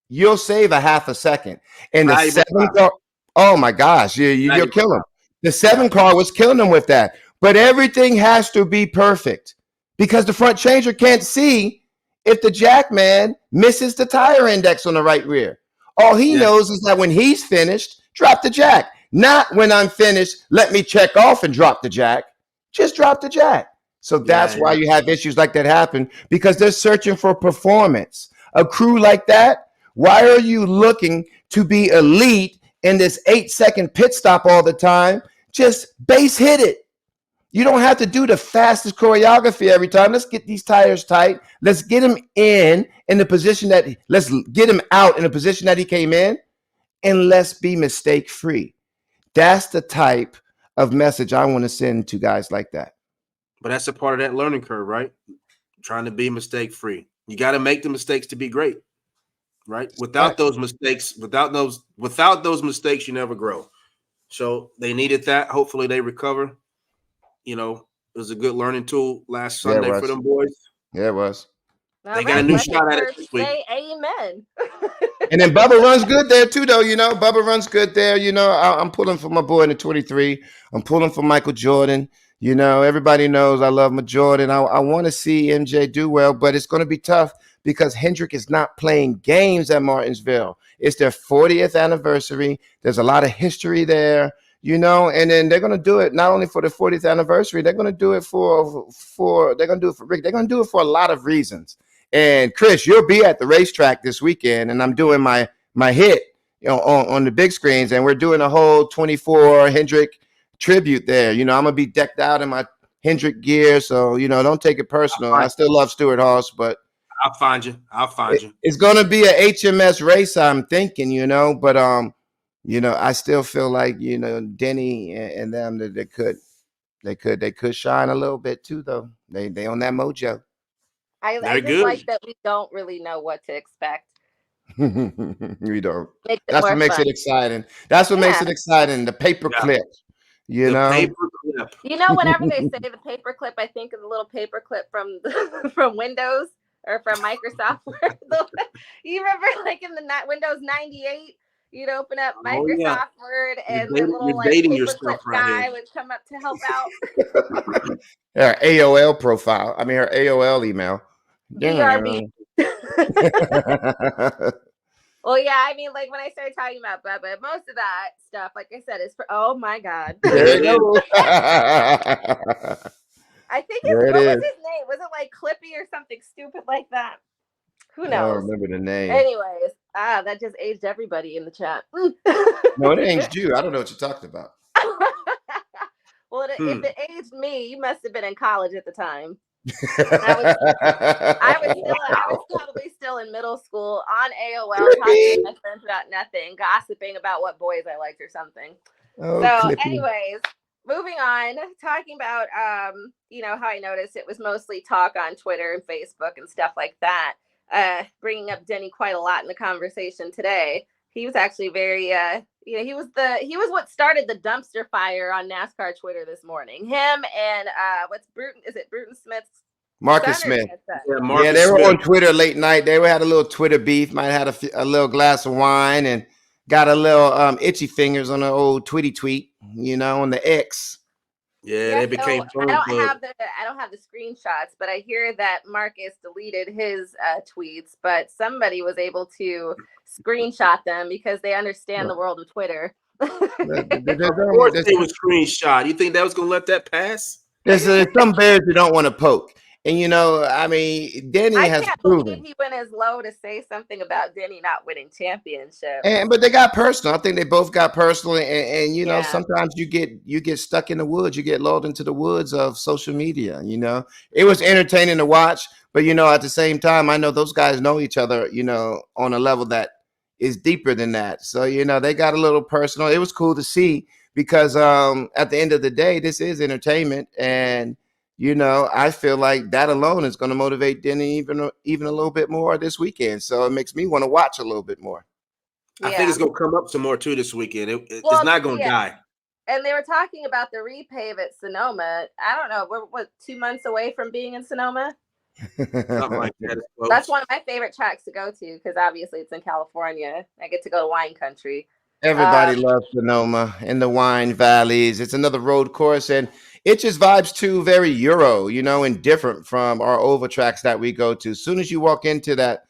Speaker 2: you'll save a half a second. And the 7 car, oh my gosh, you'll kill him. The 7 car was killing him with that. But everything has to be perfect because the front changer can't see if the jack man misses the tire index on the right rear. All he knows is that when he's finished, drop the jack. Not when I'm finished, let me check off and drop the jack. Just drop the jack. So that's why you have issues like that happen, because they're searching for performance. A crew like that, why are you looking to be elite in this 8-second pit stop all the time? Just base hit it. You don't have to do the fastest choreography every time. Let's get these tires tight. Let's get him in the position let's get him out in the position that he came in, and let's be mistake free. That's the type of message I want to send to guys like that.
Speaker 1: But that's a part of that learning curve, right? Trying to be mistake free. You got to make the mistakes to be great, right? Without those mistakes, you never grow. So they needed that. Hopefully they recover. It was a good learning tool last Sunday for them boys.
Speaker 2: Yeah, it was.
Speaker 1: They got a new shot at it this week.
Speaker 3: Amen.
Speaker 2: And then Bubba runs good there too, though. Bubba runs good there. I'm pulling for my boy in the 23. I'm pulling for Michael Jordan. Everybody knows I love my Jordan. I want to see MJ do well, but it's going to be tough because Hendrick is not playing games at Martinsville. It's their 40th anniversary. There's a lot of history there. And then they're going to do it not only for the 40th anniversary, they're going to do it for Rick. They're going to do it for a lot of reasons. And Chris, you'll be at the racetrack this weekend, and I'm doing my hit, on the big screens, and we're doing a whole 24 Hendrick tribute there. I'm going to be decked out in my Hendrick gear, so don't take it personal. I still love Stuart Haas, but
Speaker 1: I'll find you.
Speaker 2: It's going to be a HMS race, I'm thinking, but I still feel like, Denny and them, that they could shine a little bit too, though. They on that mojo.
Speaker 3: I just like that we don't really know what to expect.
Speaker 2: We don't. That's what makes it exciting. Makes it exciting. The paperclip,
Speaker 3: whenever they say the paperclip, I think of the little paperclip from Windows or from Microsoft. You remember, like in the Windows 98? You'd open up Microsoft Word and the little paperclip guy would come up to help out.
Speaker 2: Her AOL profile. Her AOL email.
Speaker 3: BRB. Well, yeah, like when I started talking about Bubba, most of that stuff, like I said, is for, oh my God.
Speaker 2: There you go.
Speaker 3: I think what was his name? Was it like Clippy or something stupid like that? Who knows?
Speaker 2: I don't remember the name.
Speaker 3: Anyways, that just aged everybody in the chat.
Speaker 2: No, it aged you. I don't know what you're talking about.
Speaker 3: Well, if it aged me, you must have been in college at the time. I was probably still in middle school on AOL talking to my friends about nothing, gossiping about what boys I liked or something. Anyways, moving on, talking about how I noticed it was mostly talk on Twitter and Facebook and stuff like that. Bringing up Denny quite a lot in the conversation today. He was actually very he was what started the dumpster fire on NASCAR Twitter this morning. Him and Bruton Smith's
Speaker 2: Marcus Smith.
Speaker 1: Marcus
Speaker 2: they were
Speaker 1: Smith
Speaker 2: on Twitter late night. They had a little Twitter beef. Might have had a little glass of wine and got a little itchy fingers on the old tweet, on the X.
Speaker 1: Yeah, they became.
Speaker 3: So I don't have the screenshots, but I hear that Marcus deleted his tweets, but somebody was able to screenshot them because they understand the world of Twitter.
Speaker 1: Of course, they was screenshot. You think that was gonna let that pass?
Speaker 2: There's some bears you don't want to poke. And, Denny has proven.
Speaker 3: He went as low to say something about Denny not winning championship.
Speaker 2: But they got personal. I think they both got personal. And sometimes you get stuck in the woods. You get lulled into the woods of social media, It was entertaining to watch. But, at the same time, I know those guys know each other, on a level that is deeper than that. So, they got a little personal. It was cool to see because at the end of the day, this is entertainment. And I feel like that alone is going to motivate Denny even a little bit more this weekend. So it makes me want to watch a little bit more.
Speaker 1: I think it's going to come up some more too this weekend. It's not going to die.
Speaker 3: And they were talking about the repave at Sonoma. I don't know. We're 2 months away from being in Sonoma.
Speaker 1: Something like that.
Speaker 3: That's one of my favorite tracks to go to because obviously it's in California. I get to go to wine country.
Speaker 2: Everybody loves Sonoma and the wine valleys. It's another road course, and it just vibes too very Euro, and different from our oval tracks that we go to. As soon as you walk into that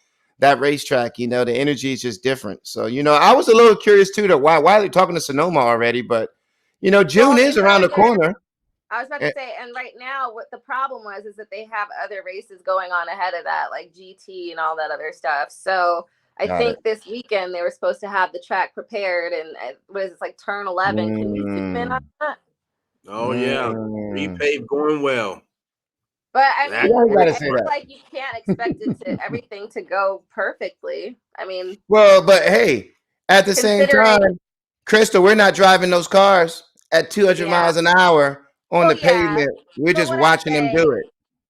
Speaker 2: racetrack, the energy is just different. So, I was a little curious too that why are they talking to Sonoma already? But, June is around the corner.
Speaker 3: I was about to say, and right now what the problem was is that they have other races going on ahead of that, like GT and all that other stuff. So I think this weekend they were supposed to have the track prepared, and it's like turn 11. Can you zoom in on that?
Speaker 1: Oh yeah, repave going well.
Speaker 3: But I mean, I feel like you can't expect everything to go perfectly. I mean,
Speaker 2: but hey, at the same time, Crystal, we're not driving those cars at 200 miles an hour on the pavement. We're just watching them do it.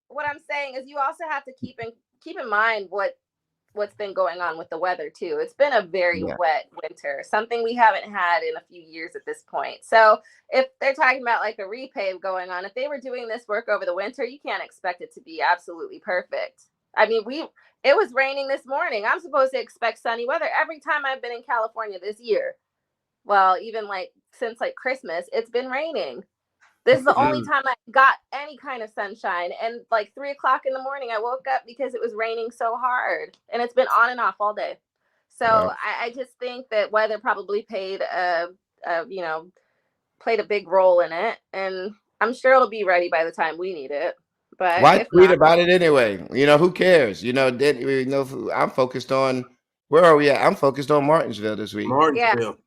Speaker 3: What I'm saying is, you also have to keep in mind what's been going on with the weather too. It's been a very wet winter, something we haven't had in a few years at this point. So if they're talking about like a repave going on, if they were doing this work over the winter, you can't expect it to be absolutely perfect. I mean, it was raining this morning. I'm supposed to expect sunny weather every time I've been in California this year. Well, even like since like Christmas, it's been raining. This is the only time I got any kind of sunshine. And like 3 o'clock in the morning, I woke up because it was raining so hard. And it's been on and off all day. So I just think that weather probably played a big role in it. And I'm sure it'll be ready by the time we need it. But
Speaker 2: why tweet about it anyway? Who cares? I'm focused on, where are we at? I'm focused on Martinsville this week.
Speaker 1: Martinsville.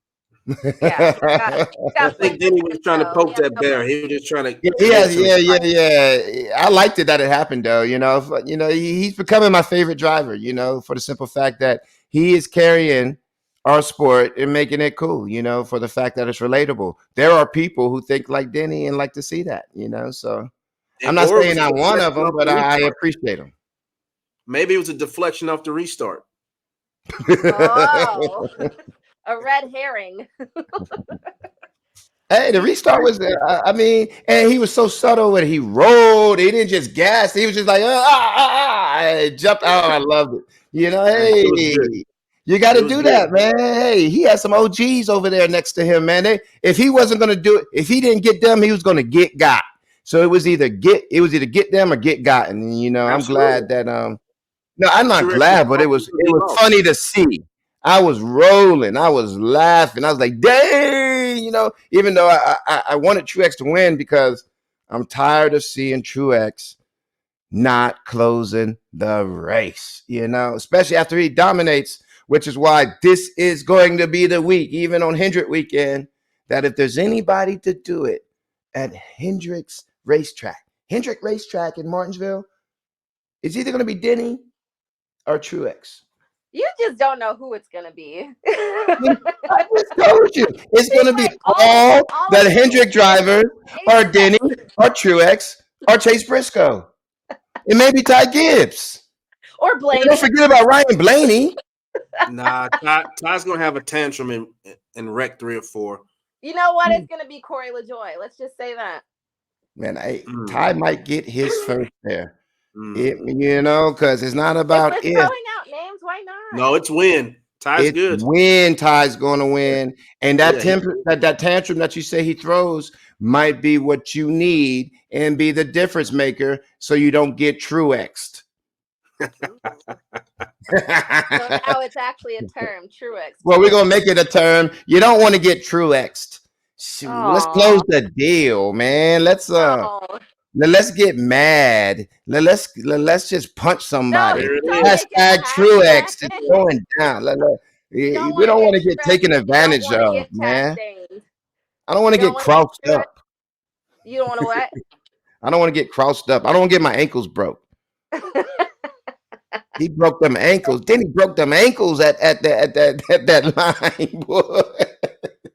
Speaker 1: I think Denny was trying to poke that bear. He was just trying to.
Speaker 2: Yeah. I liked it that it happened though. He's becoming my favorite driver. For the simple fact that he is carrying our sport and making it cool. For the fact that it's relatable. There are people who think like Denny and like to see that. So I'm not saying I'm one of them, but I appreciate them.
Speaker 1: Maybe it was a deflection off the restart.
Speaker 3: Oh. A red herring.
Speaker 2: Hey, the restart was there. And he was so subtle when he rolled. He didn't just gas. He was just like, jumped out. I loved it. Hey, you got to do that, man. Hey, he had some OGs over there next to him, man. If he wasn't going to do it, if he didn't get them, he was going to get got. So it was either get them or get gotten. I'm glad that no, I'm not glad, but it was funny to see. I was rolling. I was laughing. I was like, dang, even though I wanted Truex to win because I'm tired of seeing Truex not closing the race, especially after he dominates, which is why this is going to be the week, even on Hendrick weekend, that if there's anybody to do it at Hendrick's racetrack, Hendrick Racetrack in Martinsville is either going to be Denny or Truex.
Speaker 3: You just don't know who it's going to be.
Speaker 2: I just told you. It's going to be all the Hendrick drivers or Denny or Truex or Chase Briscoe. It may be Ty Gibbs.
Speaker 3: Or Blaney.
Speaker 2: Don't forget about Ryan Blaney.
Speaker 1: Nah, Ty's going to have a tantrum in wreck 3 or 4.
Speaker 3: You know what? It's going to be Corey LaJoie. Let's just say that.
Speaker 2: Man, Ty might get his first there. Because it's not about
Speaker 3: if. Throwing out names, why not?
Speaker 1: No, it's win. Ty's good.
Speaker 2: Win. Ty's going to win. And that tantrum that you say he throws might be what you need and be the difference maker so you don't get Truexed.
Speaker 3: So now it's actually a term, Truex.
Speaker 2: Well, we're going to make it a term. You don't want to get Truexed. Let's close the deal, man. Let's get mad. Let's just punch somebody. Hashtag Truex is going down. We don't want to get taken advantage of, man. I don't want to get crossed up.
Speaker 3: You don't want to what?
Speaker 2: I don't want to get crossed up. I don't want to get my ankles broke. He broke them ankles. Then he broke them ankles at that line, boy.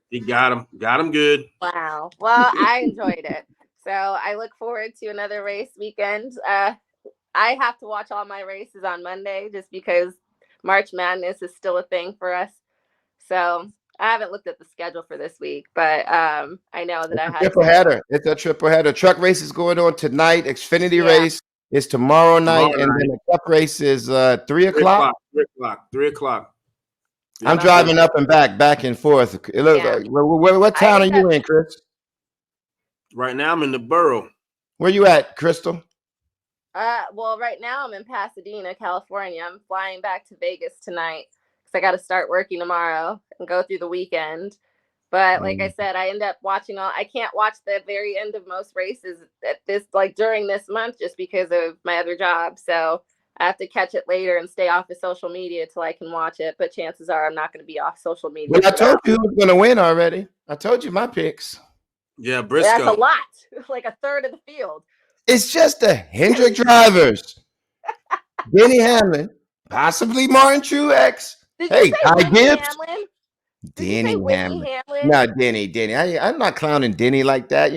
Speaker 1: He got him good.
Speaker 3: Wow. Well, I enjoyed it. So I look forward to another race weekend. I have to watch all my races on Monday just because March Madness is still a thing for us. So I haven't looked at the schedule for this week, but I know that I have
Speaker 2: triple header. It's a triple header. Truck race is going on tonight. Xfinity race is tomorrow night, and then the cup race is 3 o'clock.
Speaker 1: 3 o'clock.
Speaker 2: I'm driving up and back and forth. It looks like, what town are you in, Chris?
Speaker 1: Right now, I'm in the borough.
Speaker 2: Where you at, Crystal?
Speaker 3: Well, right now I'm in Pasadena, California. I'm flying back to Vegas tonight because I got to start working tomorrow and go through the weekend. But like I said, I end up watching I can't watch the very end of most races at this, during this month, just because of my other job. So I have to catch it later and stay off of social media till I can watch it. But chances are I'm not going to be off social media.
Speaker 2: Well, I told you who was going to win already. I told you my picks.
Speaker 1: Yeah, Briscoe.
Speaker 3: That's a lot. Like a third of the field.
Speaker 2: It's just the Hendrick drivers. Denny Hamlin, possibly Martin Truex. Hey, Ty Gibbs. Denny Hamlin. No, Denny. I'm not clowning Denny like that.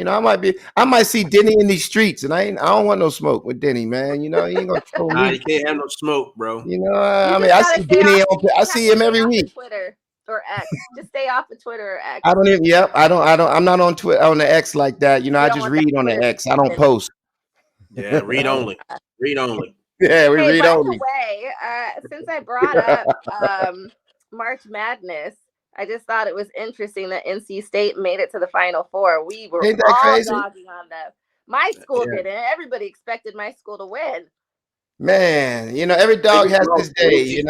Speaker 2: I might see Denny in these streets, and I don't want no smoke with Denny, man. He ain't gonna throw me.
Speaker 1: You can't have no smoke, bro.
Speaker 2: I see Denny. I see him every week.
Speaker 3: Twitter or X. Just stay off of Twitter or X.
Speaker 2: I don't even. Yep. I don't. I'm not on Twitter on the X like that. I just read on the X. I don't post.
Speaker 1: Yeah, read only. Read only.
Speaker 2: Yeah, we read only.
Speaker 3: By the way, since I brought up March Madness, I just thought it was interesting that NC State made it to the Final Four. We were all dogging on them. My school didn't. Everybody expected my school to win.
Speaker 2: Man, every dog has his day,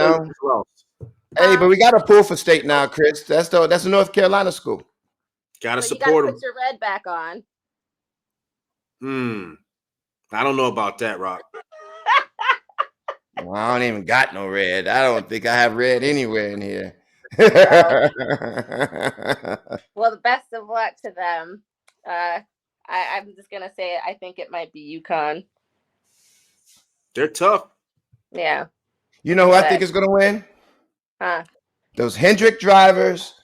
Speaker 2: Hey, but we got to pull for State now, Chris. That's the North Carolina school.
Speaker 1: Got to support them.
Speaker 3: Put your red back on.
Speaker 1: I don't know about that, Rock.
Speaker 2: Well, I don't even got no red. I don't think I have red anywhere in here.
Speaker 3: Well, the best of luck to them. I'm just gonna say it. I think it might be UConn.
Speaker 1: They're tough.
Speaker 3: Yeah.
Speaker 2: You know who I think is gonna win?
Speaker 3: Huh?
Speaker 2: Those Hendrick drivers.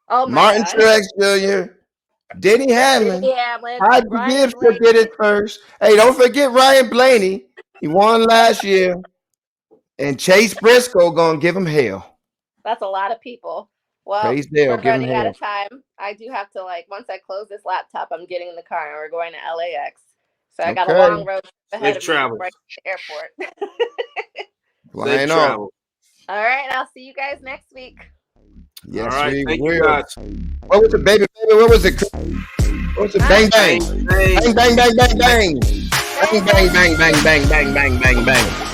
Speaker 3: Oh my
Speaker 2: Martin Truex Jr., Denny Hamlin. Ty Gibbs did it first. Hey, don't forget Ryan Blaney. He won last year. And Chase Briscoe gonna give him hell.
Speaker 3: That's a lot of people. Well,
Speaker 2: we're
Speaker 3: running out of time. I do have to once I close this laptop, I'm getting in the car and we're going to LAX. So I got a long road ahead of me right to the airport.
Speaker 2: Flying on.
Speaker 3: All right, I'll see you guys next week.
Speaker 2: Yes,
Speaker 1: all right,
Speaker 2: we will. What was it, baby? What was it? What was it? Bang, bang. Bang, bang, bang, bang, bang. Bang, bang, bang, bang, bang, bang, bang, bang, bang.